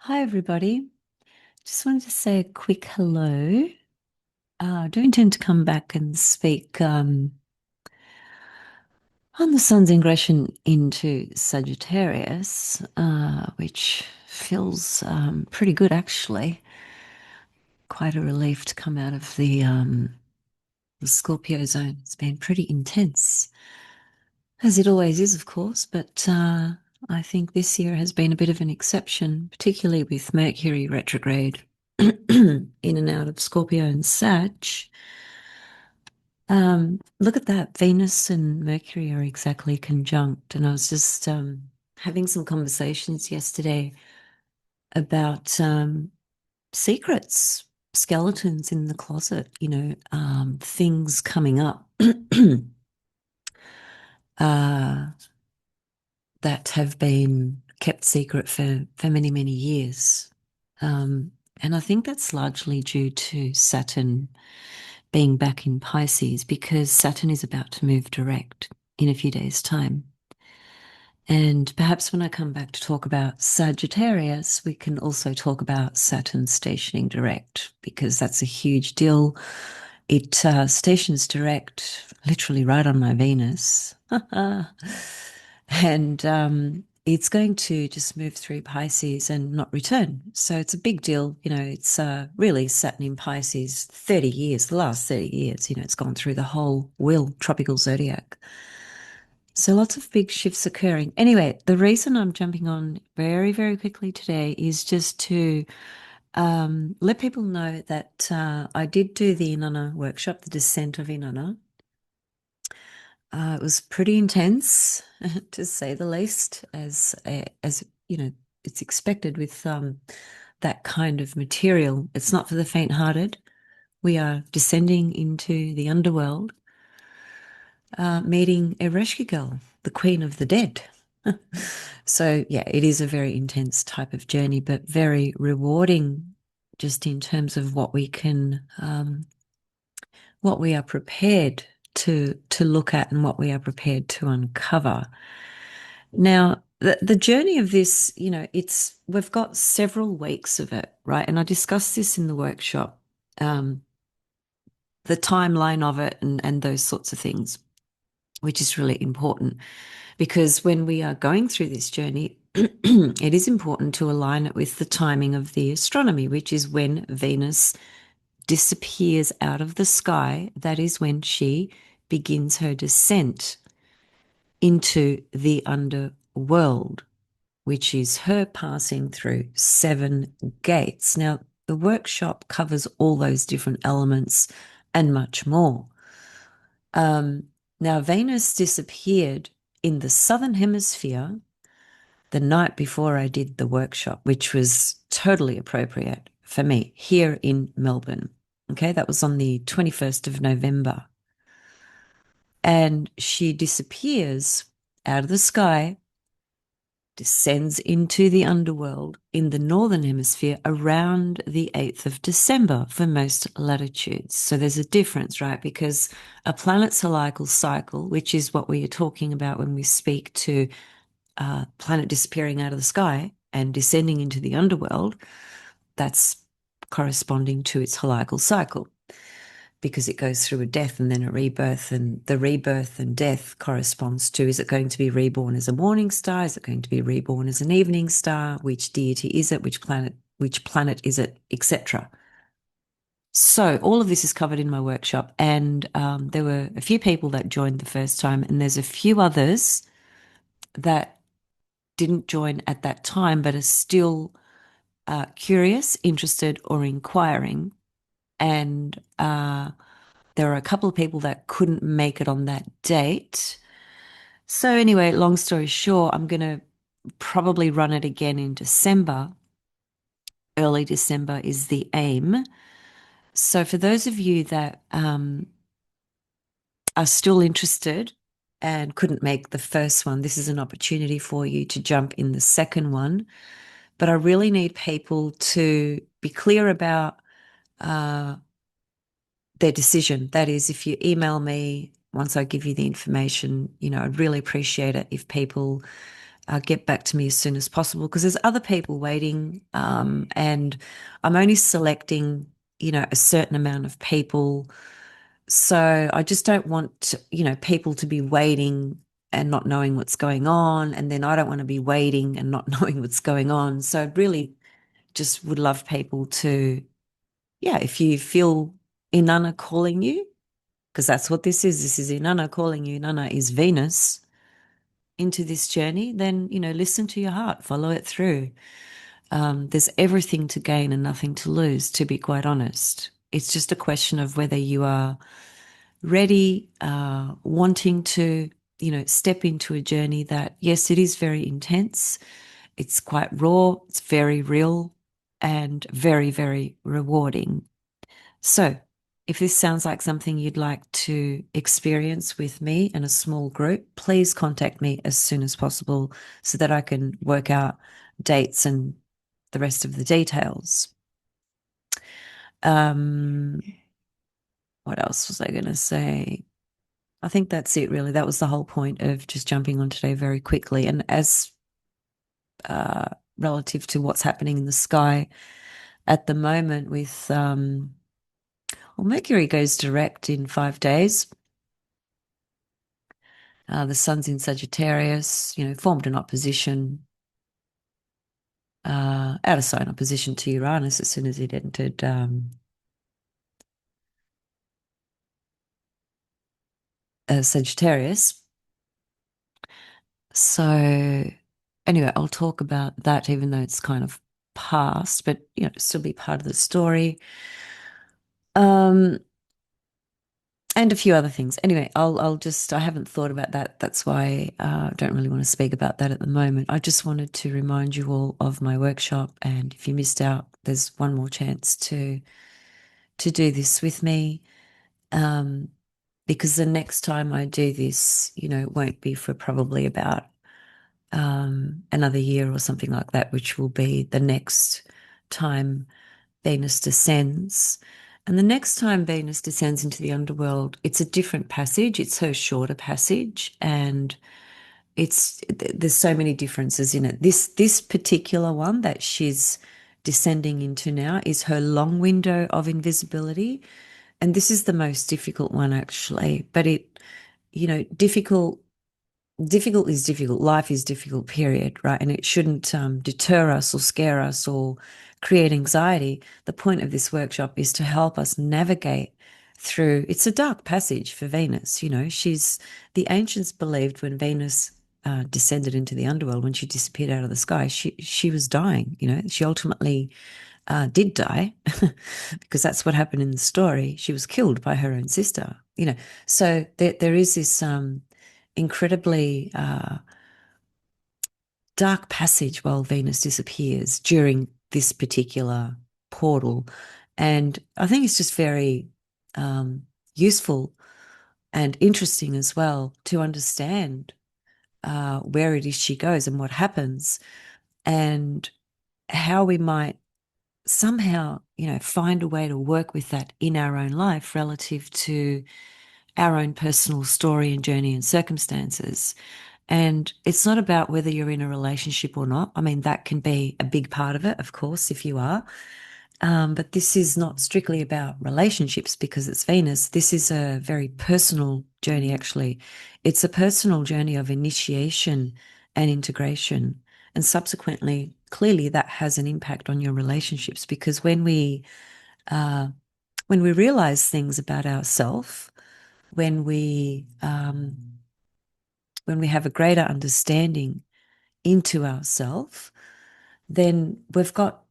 Hi, everybody. Just wanted to say a quick hello. I do intend to come back and speak on the sun's ingression into Sagittarius, which feels pretty good, actually. Quite a relief to come out of the Scorpio zone. It's been pretty intense, as it always is, of course, but I think this year has been a bit of an exception, particularly with Mercury retrograde in and out of Scorpio and Sag. Look at that. Venus and Mercury are exactly conjunct. And I was just having some conversations yesterday about secrets, skeletons in the closet, things coming up uh, that have been kept secret for many, many years. Um, and I think that's largely due to Saturn being back in Pisces because Saturn is about to move direct in a few days' time. And perhaps when I come back to talk about Sagittarius, we can also talk about Saturn stationing direct because that's a huge deal. It stations direct literally right on my Venus. And it's going to just move through Pisces and not return. So it's a big deal. It's really Saturn in Pisces 30 years, the last 30 years. It's gone through the whole wheel, tropical zodiac. So lots of big shifts occurring. Anyway, the reason I'm jumping on very, very quickly today is just to let people know that I did do the Inanna workshop, the descent of Inanna. It was pretty intense, to say the least, as it's expected with that kind of material. It's not for the faint-hearted. We are descending into the underworld, meeting a rescue girl, the queen of the dead. So yeah, it is a very intense type of journey, but very rewarding, just in terms of what we are prepared to look at and what we are prepared to uncover. Now, the journey of this, we've got several weeks of it, right? And I discussed this in the workshop, the timeline of it and those sorts of things, which is really important because when we are going through this journey, it is important to align it with the timing of the astronomy, which is when Venus disappears out of the sky. That is when she begins her descent into the underworld, which is her passing through 7 gates. Now, the workshop covers all those different elements and much more. Now, Venus disappeared in the southern hemisphere the night before I did the workshop, which was totally appropriate for me here in Melbourne. Okay, that was on the 21st of November. And she disappears out of the sky, descends into the underworld in the northern hemisphere around the 8th of December for most latitudes. So there's a difference, right? Because a planet's heliacal cycle, which is what we are talking about when we speak to planet disappearing out of the sky and descending into the underworld, that's corresponding to its heliacal cycle because it goes through a death and then a rebirth, and the rebirth and death corresponds to, is it going to be reborn as a morning star? Is it going to be reborn as an evening star? Which deity is it? Which planet is it, etc. So all of this is covered in my workshop, and there were a few people that joined the first time, and there's a few others that didn't join at that time but are still curious, interested, or inquiring. And there are a couple of people that couldn't make it on that date. So anyway, long story short, I'm going to probably run it again in December. Early December is the aim. So for those of you that are still interested and couldn't make the first one, this is an opportunity for you to jump in the second one. But I really need people to be clear about their decision. That is, if you email me once I give you the information, I'd really appreciate it if people get back to me as soon as possible because there's other people waiting, and I'm only selecting, a certain amount of people. So I just don't want, people to be waiting and not knowing what's going on, and then I don't want to be waiting and not knowing what's going on. So I really just would love people to, yeah, if you feel Inanna calling you, because that's what this is. This is Inanna calling you. Inanna is Venus into this journey. Then, listen to your heart, follow it through. There's everything to gain and nothing to lose, to be quite honest. It's just a question of whether you are ready, wanting to, step into a journey that, yes, it is very intense. It's quite raw. It's very real and very, very rewarding. So, if this sounds like something you'd like to experience with me in a small group, please contact me as soon as possible so that I can work out dates and the rest of the details. Um, what else was I going to say? I think that's it, really. That was the whole point of just jumping on today very quickly. And as uh, relative to what's happening in the sky at the moment with, well, Mercury goes direct in 5 days. The sun's in Sagittarius, formed an opposition, out of sign opposition to Uranus as soon as it entered Sagittarius. So anyway, I'll talk about that even though it's kind of past, but still be part of the story. Um, and a few other things. Anyway, I haven't thought about that. That's why I don't really want to speak about that at the moment. I just wanted to remind you all of my workshop. And if you missed out, there's one more chance to do this with me. Because the next time I do this, it won't be for probably about another year or something like that, which will be the next time Venus descends. And the next time Venus descends into the underworld, it's a different passage. It's her shorter passage, and there's so many differences in it. This particular one that she's descending into now is her long window of invisibility, and this is the most difficult one actually. But difficult is difficult. Life is difficult, period, right? And it shouldn't deter us or scare us or create anxiety. The point of this workshop is to help us navigate through. It's a dark passage for Venus. The ancients believed when Venus descended into the underworld, when she disappeared out of the sky, she was dying. She ultimately did die because that's what happened in the story. She was killed by her own sister. So there is this incredibly dark passage while Venus disappears during this particular portal. And I think it's just very useful and interesting as well to understand where it is she goes and what happens and how we might somehow, find a way to work with that in our own life relative to our own personal story and journey and circumstances. And it's not about whether you're in a relationship or not. I mean, that can be a big part of it, of course, if you are. But this is not strictly about relationships because it's Venus. This is a very personal journey, actually. It's a personal journey of initiation and integration. And subsequently, clearly, that has an impact on your relationships because when we realize things about ourselves, when we have a greater understanding into ourselves, then we've got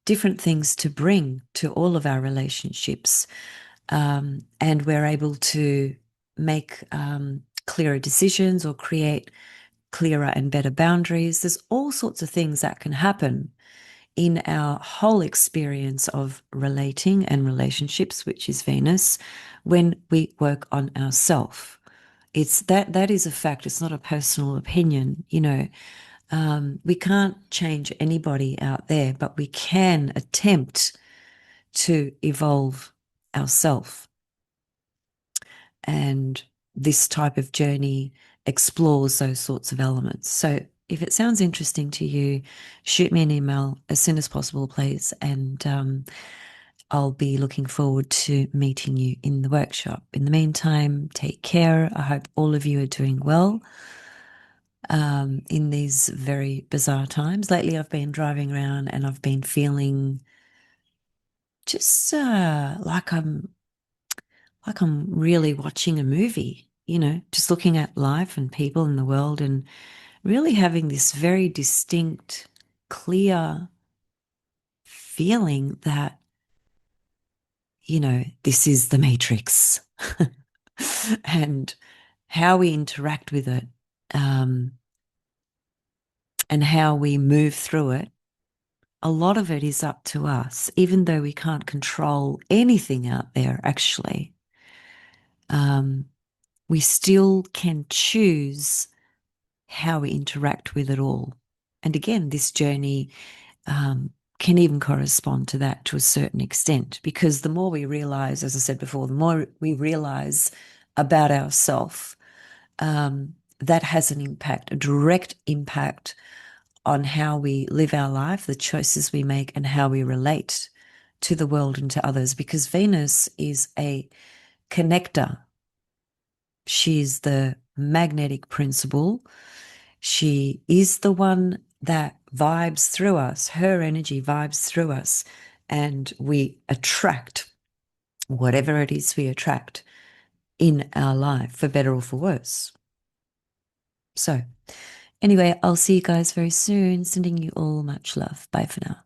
different things to bring to all of our relationships, and we're able to make clearer decisions or create clearer and better boundaries. There's all sorts of things that can happen in our whole experience of relating and relationships, which is Venus, when we work on ourselves. It's that is a fact. It's not a personal opinion. We can't change anybody out there, but we can attempt to evolve ourselves. And this type of journey explores those sorts of elements. So if it sounds interesting to you, shoot me an email as soon as possible, please. And I'll be looking forward to meeting you in the workshop. In the meantime, take care. I hope all of you are doing well in these very bizarre times. Lately, I've been driving around and I've been feeling just like I'm really watching a movie, just looking at life and people in the world and really having this very distinct, clear feeling that, this is the Matrix and how we interact with it, and how we move through it. A lot of it is up to us, even though we can't control anything out there, actually. We still can choose how we interact with it all. And again, this journey can even correspond to that to a certain extent, because the more we realize, as I said before, the more we realize about ourselves, that has an impact, a direct impact on how we live our life, the choices we make, and how we relate to the world and to others, because Venus is a connector. She's the magnetic principle. She is the one that vibes through us. Her energy vibes through us, and we attract whatever it is we attract in our life, for better or for worse. So, anyway, I'll see you guys very soon. Sending you all much love. Bye for now.